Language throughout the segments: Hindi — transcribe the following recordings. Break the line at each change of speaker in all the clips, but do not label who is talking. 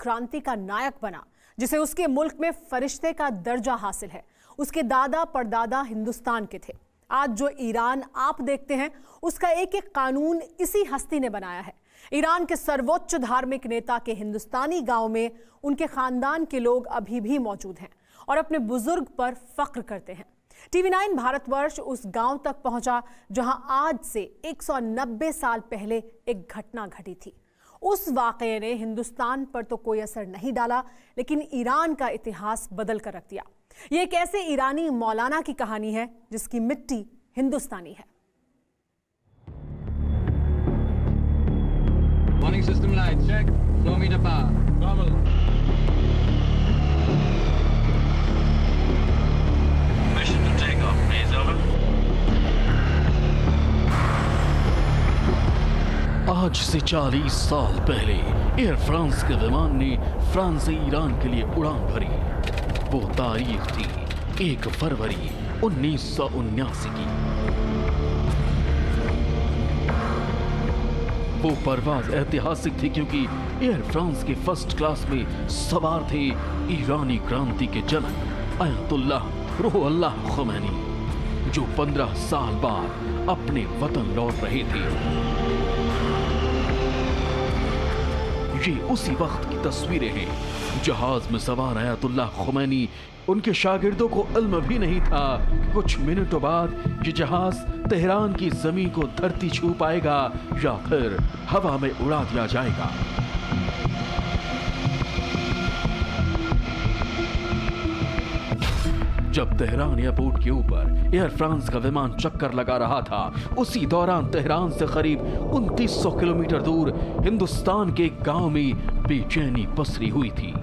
क्रांति का नायक बना, जिसे उसके मुल्क में फरिश्ते का दर्जा हासिल है। उसके दादा परदादा हिंदुस्तान के थे। आज जो ईरान आप देखते हैं, उसका एक एक कानून इसी हस्ती ने बनाया है। ईरान के सर्वोच्च धार्मिक नेता के हिंदुस्तानी गांव में उनके खानदान के लोग अभी भी मौजूद हैं और अपने बुजुर्ग पर फख्र करते हैं। TV9 भारतवर्ष उस गांव तक पहुंचा जहां आज से 190 साल पहले एक घटना घटी थी। उस वाकये ने हिंदुस्तान पर तो कोई असर नहीं डाला, लेकिन ईरान का इतिहास बदल कर रख दिया। ये एक ऐसे ईरानी मौलाना की कहानी है जिसकी मिट्टी हिंदुस्तानी है।
Warning system lights check. Flow meter power. Normal.
Mission to take off, please, over.
आज से 40 साल पहले एयर फ्रांस के विमान ने फ्रांस से ईरान के लिए उड़ान भरी। वो तारीख थी 1 फरवरी 1979 की। वो परवाज ऐतिहासिक थी क्योंकि एयर फ्रांस के फर्स्ट क्लास में सवार थे ईरानी क्रांति के जनक अयतुल्लाह रूहुल्लाह ख़ुमैनी, जो 15 साल बाद अपने वतन लौट रहे थे। ये उसी वक्त की तस्वीरें हैं। जहाज में सवार अयतुल्लाह ख़ुमैनी, उनके शागिर्दों को इल्म भी नहीं था कि कुछ मिनटों बाद ये जहाज तेहरान की जमीन को धरती छू पाएगा या फिर हवा में उड़ा दिया जाएगा। जब तेहरान एयरपोर्ट के ऊपर एयर फ्रांस का विमान चक्कर लगा रहा था, उसी दौरान तेहरान से करीब 2900 किलोमीटर दूर हिंदुस्तान के एक गांव में बेचैनी पसरी हुई थी।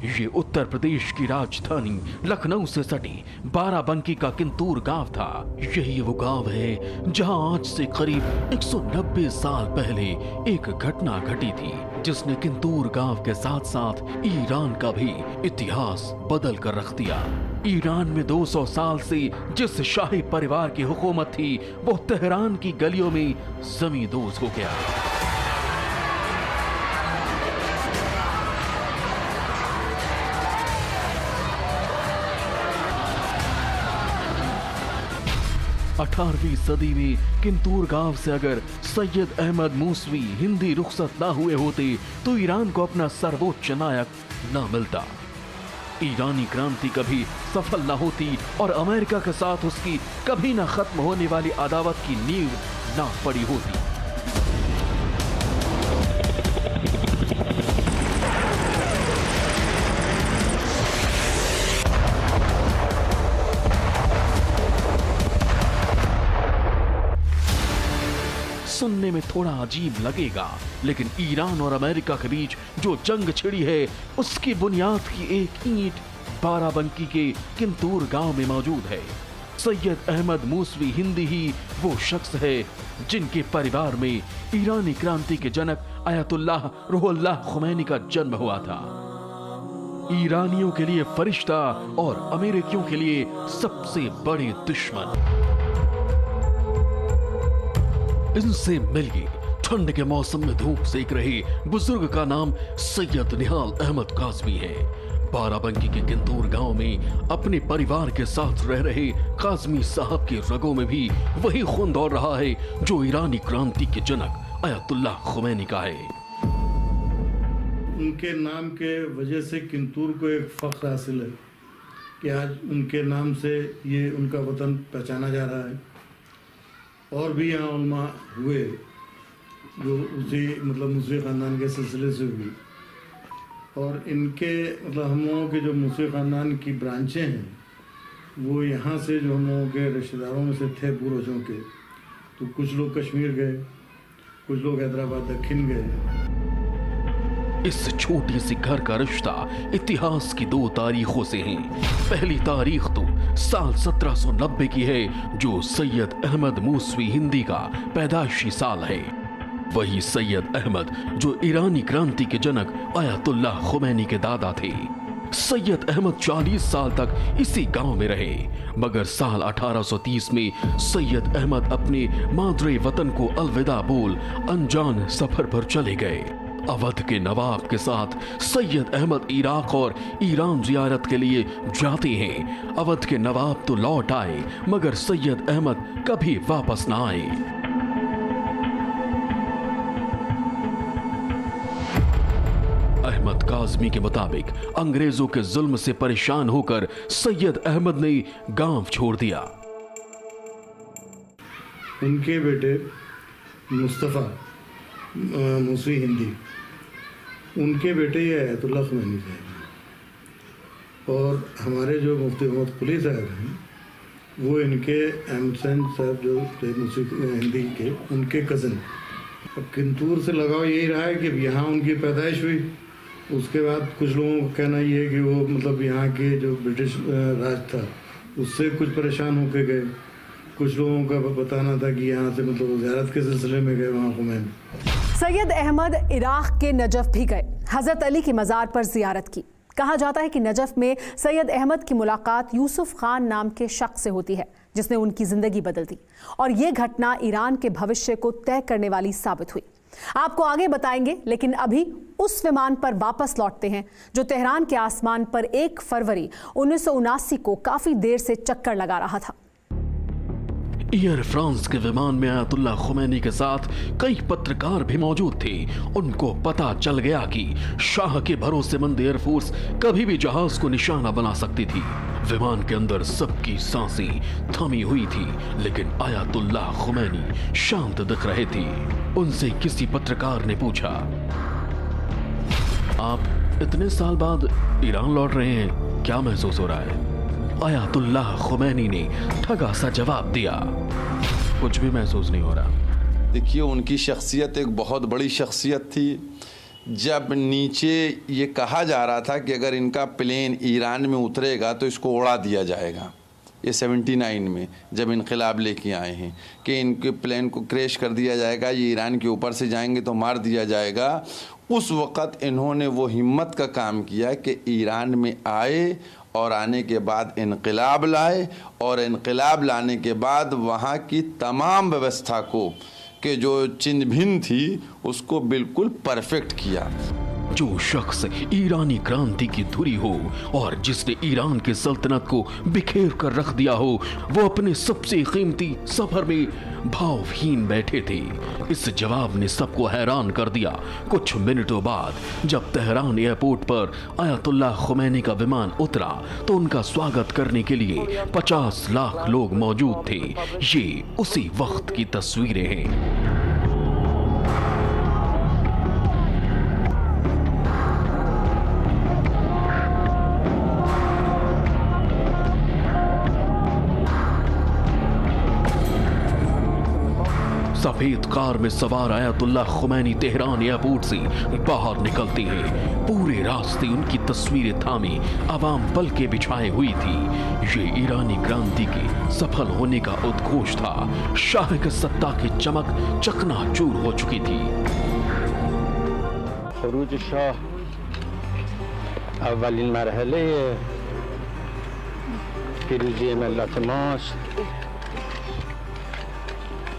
ये उत्तर प्रदेश की राजधानी लखनऊ से सटी बाराबंकी का किंतूर गांव था। यही वो गांव है जहां आज से करीब 190 साल पहले एक घटना घटी थी, जिसने किंतूर गांव के साथ साथ ईरान का भी इतिहास बदल कर रख दिया। ईरान में 200 साल से जिस शाही परिवार की हुकूमत थी, वो तेहरान की गलियों में जमींदोज हो गया। अठारहवीं सदी में किंतूर गांव से अगर सैयद अहमद मूसवी हिंदी रुखसत ना हुए होते तो ईरान को अपना सर्वोच्च नायक ना मिलता। ईरानी क्रांति कभी सफल ना होती और अमेरिका के साथ उसकी कभी ना खत्म होने वाली अदावत की नींव ना पड़ी होती। सुनने में थोड़ा अजीब लगेगा, लेकिन ईरान और अमेरिका के बीच जो जंग छिड़ी है, उसकी बुनियाद की एक ईंट बाराबंकी के किंतूर गांव में मौजूद है। सैयद अहमद मूसवी हिंदी ही वो शख्स है जिनके परिवार में ईरानी क्रांति के जनक अयतुल्लाह रूहुल्लाह ख़ुमैनी का जन्म हुआ था। ईरानियों के लिए फरिश्ता और अमेरिकियों के लिए सबसे बड़े दुश्मन। इनसे मिलिए ठंड के मौसम में धूप सेक रहे बुजुर्ग का नाम सैयद निहाल अहमद काज़मी है। बाराबंकी के किंतूर गांव में अपने परिवार के साथ रह रहे काज़मी साहब के रगों में भी वही खून दौड़ रहा है जो ईरानी क्रांति के जनक अयतुल्लाह ख़ुमैनी का है।
उनके नाम के वजह से किंतूर को एक फख्र हासिल है कि आज उनके नाम से ये उनका वतन पहचाना जा रहा है। और भी यहाँ उलमा हुए जो उसी मूसवी ख़ानदान के सिलसिले से हुई, और इनके हम लोगों के जो मूसवी ख़ानदान की ब्रांचें हैं, वो यहाँ से जो हम लोगों के रिश्तेदारों में से थे पूर्वजों के, तो कुछ लोग कश्मीर गए, कुछ लोग हैदराबाद दक्षिण गए।
इस छोटी सी घर का रिश्ता इतिहास की 2 तारीखों से है। पहली तारीख तो साल 1790 की है, जो सैयद अहमद मूसवी हिंदी का पैदाइशी साल है। वही सैयद अहमद जो ईरानी क्रांति के जनक अयतुल्लाह ख़ुमैनी के दादा थे। सैयद अहमद 40 साल तक इसी गांव में रहे, मगर साल 1830 में सैयद अहमद अपने मादरे वतन को अलविदा बोल अनजान सफर पर चले गए। अवध के नवाब के साथ सैयद अहमद इराक और ईरान जियारत के लिए जाते हैं। अवध के नवाब तो लौट आए मगर सैयद अहमद कभी वापस ना आए। अहमद काज़मी के मुताबिक अंग्रेजों के जुल्म से परेशान होकर सैयद अहमद ने गांव छोड़ दिया।
उनके बेटे मुस्तफ़ा मूसी हिंदी, उनके बेटे ये आयतुल्लाह ख़ुमैनी साहब और हमारे जो मुफ्ती मोहम्मद कुली साहब हैं वो इनके अहमद हुसैन साहब जो थे मूसी हिंदी के, उनके कज़न। अब किंतूर से लगाव यही रहा है कि यहाँ उनकी पैदाइश हुई। उसके बाद कुछ लोगों का कहना ये है कि वो मतलब यहाँ के जो ब्रिटिश राज था उससे कुछ परेशान होकर गए। कुछ लोगों का बताना था कि यहाँ से मतलब ज़ियारत के सिलसिले में गए वहाँ ख़ुमैनी।
सैयद अहमद इराक के नजफ भी गए, हज़रत अली की मज़ार पर ज़ियारत की। कहा जाता है कि नजफ में सैयद अहमद की मुलाकात यूसुफ खान नाम के शख्स से होती है जिसने उनकी ज़िंदगी बदल दी और ये घटना ईरान के भविष्य को तय करने वाली साबित हुई। आपको आगे बताएंगे, लेकिन अभी उस विमान पर वापस लौटते हैं जो तेहरान के आसमान पर 1 फरवरी 1979 को काफ़ी देर से चक्कर लगा रहा था।
एयर फ्रांस के विमान में आयतुल्लाह ख़ुमैनी के साथ कई पत्रकार भी मौजूद थे। उनको पता चल गया कि शाह के भरोसेमंद एयरफोर्स कभी भी जहाज को निशाना बना सकती थी। विमान के अंदर सबकी सांसें थमी हुई थी, लेकिन आयतुल्लाह ख़ुमैनी शांत दिख रहे थे। उनसे किसी पत्रकार ने पूछा, आप इतने साल बाद ईरान लौट रहे हैं, क्या महसूस हो रहा है? आयतुल्लाह ख़ुमैनी ने ठगा सा जवाब दिया, कुछ भी महसूस नहीं हो रहा।
देखिए, उनकी शख्सियत एक बहुत बड़ी शख्सियत थी। जब नीचे ये कहा जा रहा था कि अगर इनका प्लेन ईरान में उतरेगा तो इसको उड़ा दिया जाएगा, ये 79 में जब इनकलाब लेके आए हैं कि इनके प्लेन को क्रैश कर दिया जाएगा, ये ईरान के ऊपर से जाएंगे तो मार दिया जाएगा। उस वक़्त इन्होंने वो हिम्मत का काम किया कि ईरान में आए और आने के बाद इनकलाब लाए और इनकलाब लाने के बाद वहाँ की तमाम व्यवस्था को कि जो छिन्न भिन्न थी उसको बिल्कुल परफेक्ट किया।
जो शख्स ईरानी क्रांति की धुरी हो और जिसने ईरान की सल्तनत को बिखेर कर रख दिया हो, वो अपने सबसे कीमती सफर में भावहीन बैठे थे। इस जवाब ने सबको हैरान कर दिया। कुछ मिनटों बाद जब तेहरान एयरपोर्ट पर आयतुल्लाह ख़ुमैनी का विमान उतरा तो उनका स्वागत करने के लिए 50 लाख लोग मौजूद थे। ये उसी वक्त की तस्वीरें हैं। सफेद कार में सवार आयतुल्लाह ख़ुमैनी तेहरान एयरपोर्ट से बाहर निकलते हैं। पूरे रास्ते उनकी तस्वीरें थामे आवाम पलके बिछाए हुई थी। ये ईरानी क्रांति के सफल होने का उद्घोष था। शाह के सत्ता की चमक चकनाचूर हो चुकी थी।
खरूज शाह अव्वलिन मरहले फिरोज़ी मिल्लत मास्त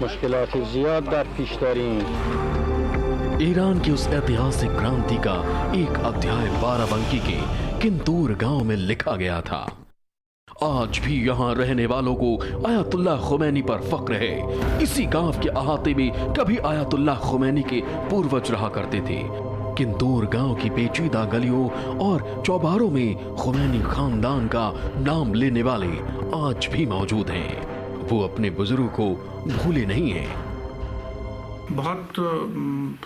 मुश्किलात ज़ियाद दर पेश दारीम।
ईरान की उस ऐतिहासिक क्रांति का एक अध्याय बाराबंकी के किंतूर गांव में लिखा गया था। आज भी यहाँ रहने वालों को आयतुल्लाह ख़ुमैनी पर फख्र है। इसी गांव के अहाते में कभी आयतुल्लाह ख़ुमैनी के पूर्वज रहा करते थे। किंतूर गांव की पेचीदा गलियों और चौबारों में ख़ुमैनी खानदान का नाम लेने वाले आज भी मौजूद हैं। वो अपने बुजुर्ग को भूले नहीं हैं।
बहुत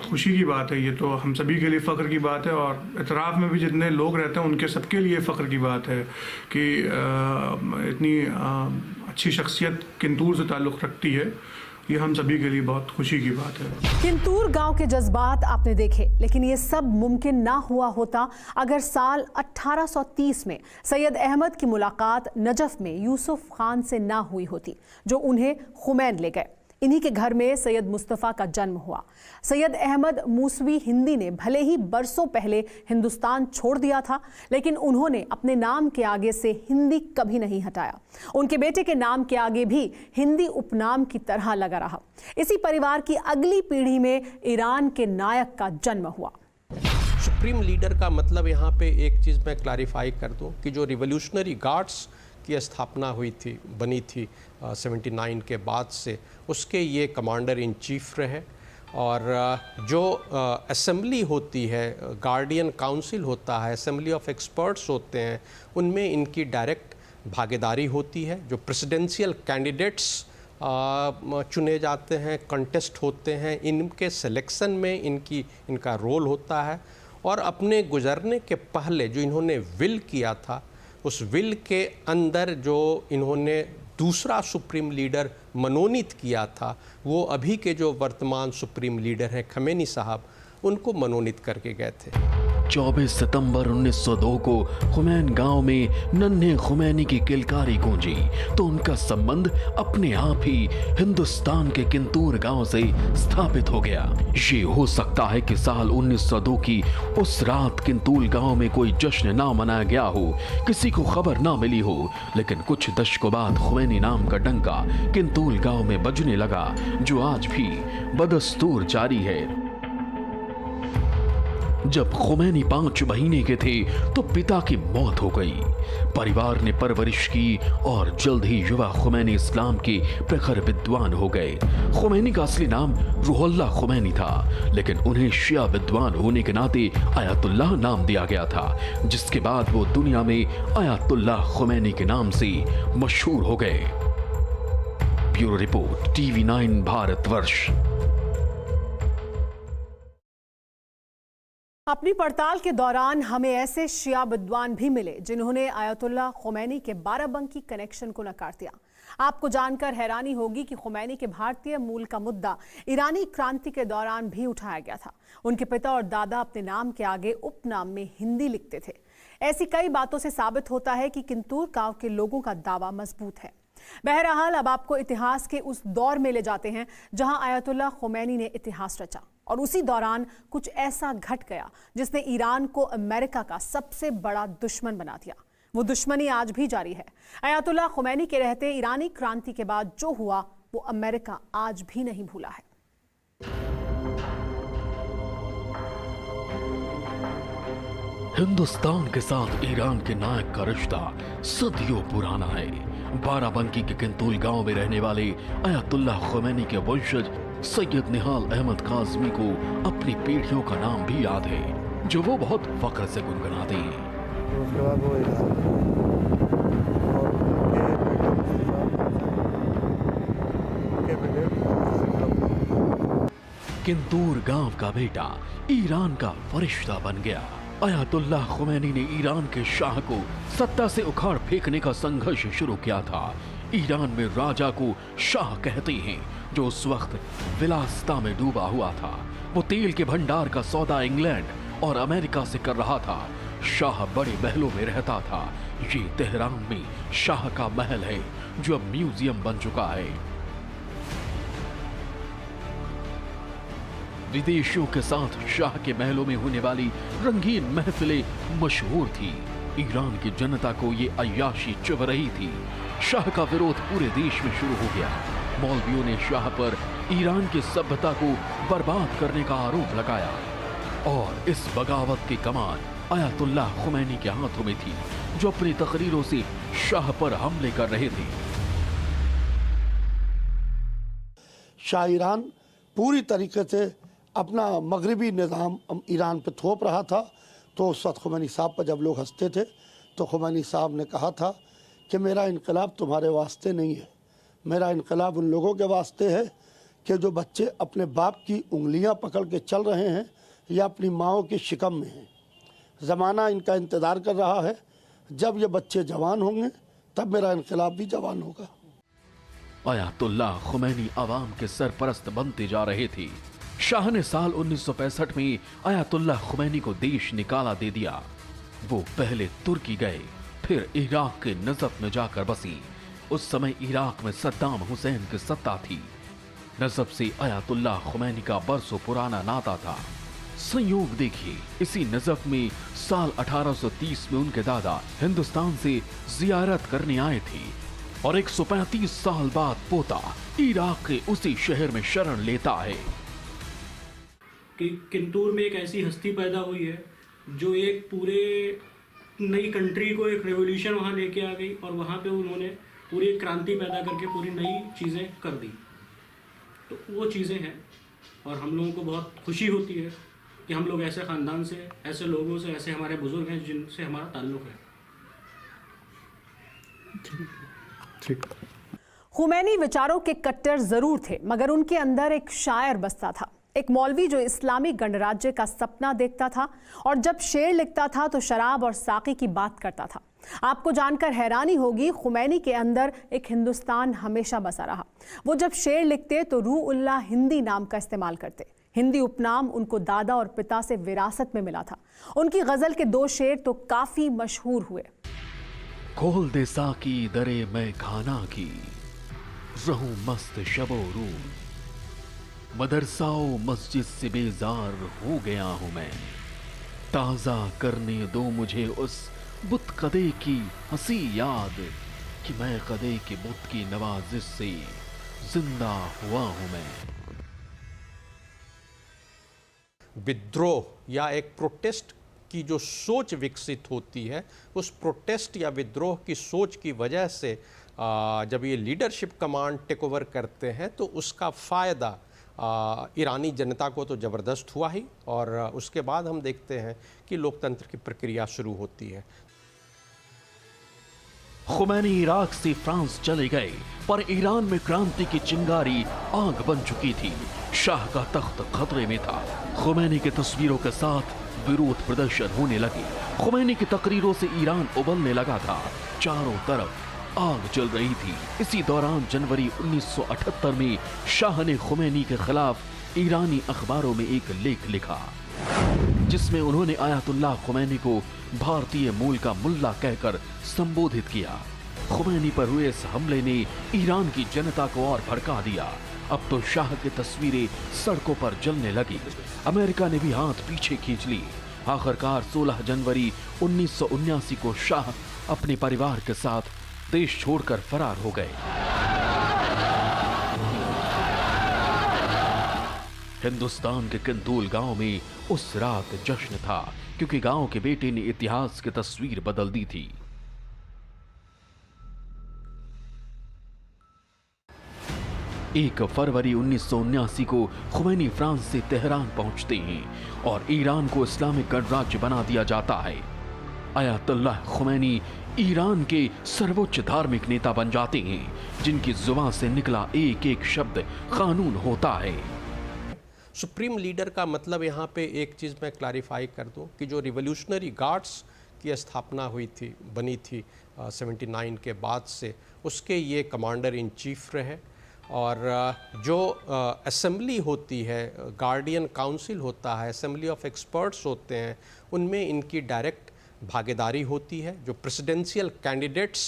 खुशी की बात है, ये तो हम सभी के लिए फ़ख्र की बात है और इतराफ़ में भी जितने लोग रहते हैं उनके सबके लिए फ़ख्र की बात है कि इतनी अच्छी शख्सियत किंतूर से ताल्लुक़ रखती है। ये हम सभी के लिए बहुत खुशी की बात है।
किंतूर गांव के जज्बात आपने देखे, लेकिन ये सब मुमकिन ना हुआ होता अगर साल 1830 में सैयद अहमद की मुलाकात नजफ में यूसुफ खान से ना हुई होती जो उन्हें ख़ुमैन ले गए। इन्हीं के घर में सैयद मुस्तफ़ा का जन्म हुआ। सैयद अहमद मूसवी हिंदी ने भले ही बरसों पहले हिंदुस्तान छोड़ दिया था, लेकिन उन्होंने अपने नाम के आगे से हिंदी कभी नहीं हटाया। उनके बेटे के नाम के आगे भी हिंदी उपनाम की तरह लगा रहा। इसी परिवार की अगली पीढ़ी में ईरान के नायक का जन्म हुआ।
सुप्रीम लीडर का मतलब यहाँ पे एक चीज़ मैं क्लैरिफाई कर दूँ कि जो रिवोल्यूशनरी गार्ड्स की स्थापना हुई थी, बनी थी 79 के बाद से, उसके ये कमांडर इन चीफ रहे। और जो असेंबली होती है, गार्डियन काउंसिल होता है, असेंबली ऑफ एक्सपर्ट्स होते हैं, उनमें इनकी डायरेक्ट भागीदारी होती है। जो प्रेसिडेंशियल कैंडिडेट्स चुने जाते हैं, कंटेस्ट होते हैं, इनके सिलेक्शन में इनका रोल होता है। और अपने गुजरने के पहले जो इन्होंने विल किया था, उस विल के अंदर जो इन्होंने दूसरा सुप्रीम लीडर मनोनीत किया था, वो अभी के जो वर्तमान सुप्रीम लीडर हैं खमेनी साहब, उनको मनोनीत करके गए थे।
24 सितंबर 1902 को खुमैन गांव में नन्हे खुमैनी की किलकारी गूंजी तो उनका संबंध अपने आप ही हिंदुस्तान के किंतूर गांव से स्थापित हो गया। ये हो सकता है कि साल 1902 की उस रात किंतूर गांव में कोई जश्न ना मनाया गया हो, किसी को खबर ना मिली हो, लेकिन कुछ दशकों बाद खुमैनी नाम का डंका किंतूर गांव में बजने लगा, जो आज भी बदस्तूर जारी है। जब खुमैनी 5 महीने के थे तो पिता की मौत हो गई। परिवार ने परवरिश की और जल्द ही युवा खुमैनी इस्लाम के प्रखर विद्वान हो गए। खुमैनी का असली नाम रूहुल्लाह खुमैनी था, लेकिन उन्हें शिया विद्वान होने के नाते आयतुल्लाह नाम दिया गया था, जिसके बाद वो दुनिया में आयतुल्लाह खुमैनी के नाम से मशहूर हो गए। Bureau report, TV9 Bharatvarsh.
अपनी पड़ताल के दौरान हमें ऐसे शिया विद्वान भी मिले जिन्होंने आयतुल्लाह खुमैनी के बाराबंकी कनेक्शन को नकार दिया। आपको जानकर हैरानी होगी कि खुमैनी के भारतीय मूल का मुद्दा ईरानी क्रांति के दौरान भी उठाया गया था। उनके पिता और दादा अपने नाम के आगे उपनाम में हिंदी लिखते थे। ऐसी कई बातों से साबित होता है कि किंतूर गांव के लोगों का दावा मजबूत है। बहरहाल अब आपको इतिहास के उस दौर में ले जाते हैं जहां आयतुल्लाह खुमैनी ने इतिहास रचा, और उसी दौरान कुछ ऐसा घट गया जिसने ईरान को अमेरिका का सबसे बड़ा दुश्मन बना दिया। वो दुश्मनी आज भी जारी है। आयतुल्लाह खुमैनी के रहते ईरानी क्रांति के बाद जो हुआ वो अमेरिका आज भी नहीं भूला है।
हिंदुस्तान के साथ ईरान के नायक का रिश्ता सदियों पुराना है। बाराबंकी के किंतूल गांव में रहने वाले आयतुल्लाह खुमैनी के वंशज सैयद निहाल अहमद काज़मी को अपनी पीढ़ियों का नाम भी याद है, जो वो बहुत फख्र से गुनगुनाते हैं।
उसके बाद वो
किंतूर गांव का बेटा ईरान का फरिश्ता बन गया। आयतुल्लाह खुमैनी ने ईरान के शाह को सत्ता से उखाड़ फेंकने का संघर्ष शुरू किया था। ईरान में राजा को शाह कहते हैं, जो उस वक्त विलासिता में डूबा हुआ था। वो तेल के भंडार का सौदा इंग्लैंड और अमेरिका से कर रहा था। शाह बड़े महलों में रहता था। ये तेहरान में शाह का महल है, जो अब म्यूजियम बन चुका है। विदेशियों के साथ शाह के महलों में होने वाली रंगीन महफिलें मशहूर थी। ईरान की जनता को ये अय्याशी चुभ रही थी। शाह का विरोध पूरे देश में शुरू हो गया। मौलवियों ने शाह पर ईरान की सभ्यता को बर्बाद करने का आरोप लगाया, और इस बगावत की कमान आयतुल्लाह खुमैनी के हाथों में थी, जो अपनी तकरीरों से शाह पर हमले कर रहे थे।
शाह ईरान पूरी तरीके से अपना मगरबी निज़ाम ईरान पे थोप रहा था। तो उस वक्त खुमैनी साहब पर जब लोग हंसते थे, तो खुमैनी साहब ने कहा था कि मेरा इनकलाब तुम्हारे वास्ते नहीं है, मेरा इनकलाब उन लोगों के वास्ते है कि जो बच्चे अपने बाप की उंगलियां पकड़ के चल रहे हैं या अपनी माओं की शिकम में हैं। ज़माना इनका इंतज़ार कर रहा है, जब ये बच्चे जवान होंगे तब मेरा इनकलाब भी जवान होगा।
आयतुल्लाह खुमैनी अवाम के सरपरस्त बनते जा रहे थे। शाह ने साल 1965 में आयतुल्लाह खुमैनी को देश निकाला दे दिया। वो पहले तुर्की गए, फिर इराक के नजफ में जाकर बसी। उस समय इराक में सद्दाम हुसैन की सत्ता थी। नजफ से आयतुल्लाह खुमैनी का बरसों पुराना नाता था। संयोग देखिए, इसी नजफ में साल 1830 में उनके दादा हिंदुस्तान से जियारत करने आए थे और 135 साल बाद पोता इराक के उसी शहर में शरण लेता है।
कि किंतूर में एक ऐसी हस्ती पैदा हुई है जो एक पूरे नई कंट्री को एक रेवोल्यूशन वहाँ लेके आ गई और वहाँ पे उन्होंने पूरी एक क्रांति पैदा करके पूरी नई चीज़ें कर दी। तो वो चीज़ें हैं और हम लोगों को बहुत खुशी होती है कि हम लोग ऐसे ख़ानदान से, ऐसे लोगों से, ऐसे हमारे बुज़ुर्ग हैं जिनसे हमारा ताल्लुक़ है।
ठीक।
खुमैनी विचारों के कट्टर जरूर थे, मगर उनके अंदर एक शायर बसता था, एक मौलवी जो इस्लामी गणराज्य का सपना देखता था और जब शेर लिखता था तो शराब और साकी की बात करता था। आपको जानकर हैरानी होगी, खुमैनी के अंदर एक हिंदुस्तान हमेशा बसा रहा। वो जब शेर लिखते तो रूह उल्लाह हिंदी नाम का इस्तेमाल करते। हिंदी उपनाम उनको दादा और पिता से विरासत में मिला था। उनकी गजल के 2 शेर तो काफी मशहूर हुए।
खोल दे साकी दरे मैं खाना की, रहूं मस्त शबो रूह, मदरसाओ मस्जिद से बेजार हो गया हूं मैं, ताज़ा करने दो मुझे उस बुत कदे की हंसी याद, कि मैं कदे के बुत की नवाजिश से जिंदा हुआ हूं मैं।
विद्रोह या एक प्रोटेस्ट की जो सोच विकसित होती है, उस प्रोटेस्ट या विद्रोह की सोच की वजह से जब ये लीडरशिप कमांड टेक ओवर करते हैं तो उसका फ़ायदा ईरानी जनता को तो ज़बरदस्त हुआ ही, और उसके बाद हम देखते हैं कि लोकतंत्र की प्रक्रिया शुरू होती है।
खुमैनी इराक से फ्रांस चले गए, पर ईरान में क्रांति की चिंगारी आग बन चुकी थी। शाह का तख्त खतरे में था। खुमैनी की तस्वीरों के साथ विरोध प्रदर्शन होने लगे। खुमैनी की तकरीरों से ईरान उबलने लगा था। चारों तरफ आग जल रही थी। इसी दौरान जनवरी 1978 में शाह ने खुमैनी के खिलाफ ईरानी अखबारों में एक लेख लिखा, जिसमें उन्होंने आयतुल्लाह खुमैनी को भारतीय मूल का मुल्ला कहकर संबोधित किया। खुमैनी पर हुए इस हमले ने ईरान की जनता को और भड़का दिया। अब तो शाह की तस्वीरें सड़कों पर जलने लगी। अमेरिका ने भी हाथ पीछे खींच ली। आखिरकार 16 जनवरी 1979 को शाह अपने परिवार के साथ देश छोड़कर फरार हो गए। हिंदुस्तान के किंतूर गांव में उस रात जश्न था, क्योंकि गांव के बेटे ने इतिहास की तस्वीर बदल दी थी। 1 फरवरी 1979 को खुमैनी फ्रांस से तेहरान पहुंचते हैं और ईरान को इस्लामिक गणराज्य बना दिया जाता है। आयतुल्लाह खुमैनी ईरान के सर्वोच्च धार्मिक नेता बन जाते हैं, जिनकी जुबान से निकला एक एक शब्द कानून होता है।
सुप्रीम लीडर का मतलब यहाँ पे एक चीज़ मैं क्लैरिफाई कर दूँ कि जो रिवोल्यूशनरी गार्ड्स की स्थापना हुई थी, बनी थी 79 के बाद से, उसके ये कमांडर इन चीफ रहे। और जो असेंबली होती है, गार्डियन काउंसिल होता है, असेंबली ऑफ एक्सपर्ट्स होते हैं, उनमें इनकी डायरेक्ट भागीदारी होती है। जो प्रेसिडेंशियल कैंडिडेट्स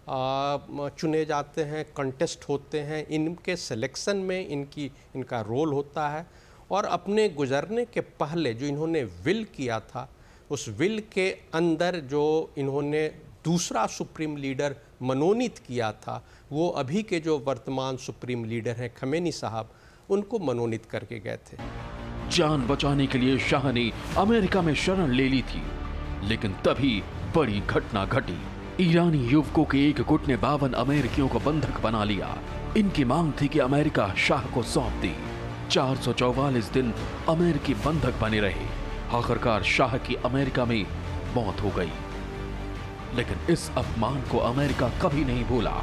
चुने जाते हैं, कंटेस्ट होते हैं, इनके सिलेक्शन में इनका रोल होता है। और अपने गुजरने के पहले जो इन्होंने विल किया था, उस विल के अंदर जो इन्होंने दूसरा सुप्रीम लीडर मनोनीत किया था, वो अभी के जो वर्तमान सुप्रीम लीडर हैं खमेनी साहब, उनको मनोनीत करके गए थे।
जान बचाने के लिए शाह ने अमेरिका में शरण ले ली थी, लेकिन तभी बड़ी घटना घटी। ईरानी युवकों के एक गुट ने 52 अमेरिकियों को बंधक बना लिया। इनकी मांग थी कि अमेरिका शाह को सौंप दे। 444 दिन अमेरिकी बंधक बने रहे। आखिरकार शाह की अमेरिका में मौत हो गई, लेकिन इस अपमान को अमेरिका कभी नहीं भूला।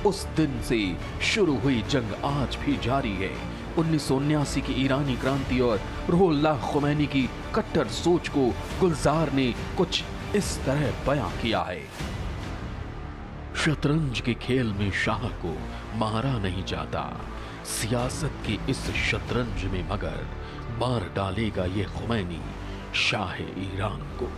उस दिन से शुरू हुई जंग आज भी जारी है। 1979 की ईरानी क्रांति और रूहुल्लाह खुमैनी की कट्टर सोच को गुलजार ने कुछ इस तरह बयां किया है। शतरंज के खेल में शाह को मारा नहीं जाता, सियासत के इस शतरंज में मगर मार डालेगा ये खुमैनी शाह ईरान को।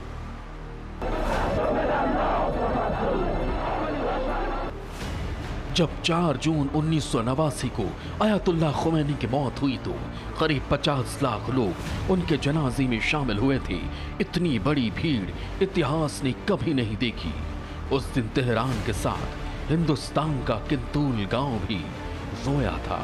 जब 4 जून 1989 को आयतुल्लाह खुमैनी की मौत हुई तो करीब 50 लाख लोग उनके जनाजे में शामिल हुए थे। इतनी बड़ी भीड़ इतिहास ने कभी नहीं देखी। उस दिन तेहरान के साथ हिंदुस्तान का किंतूल गांव भी रोया था।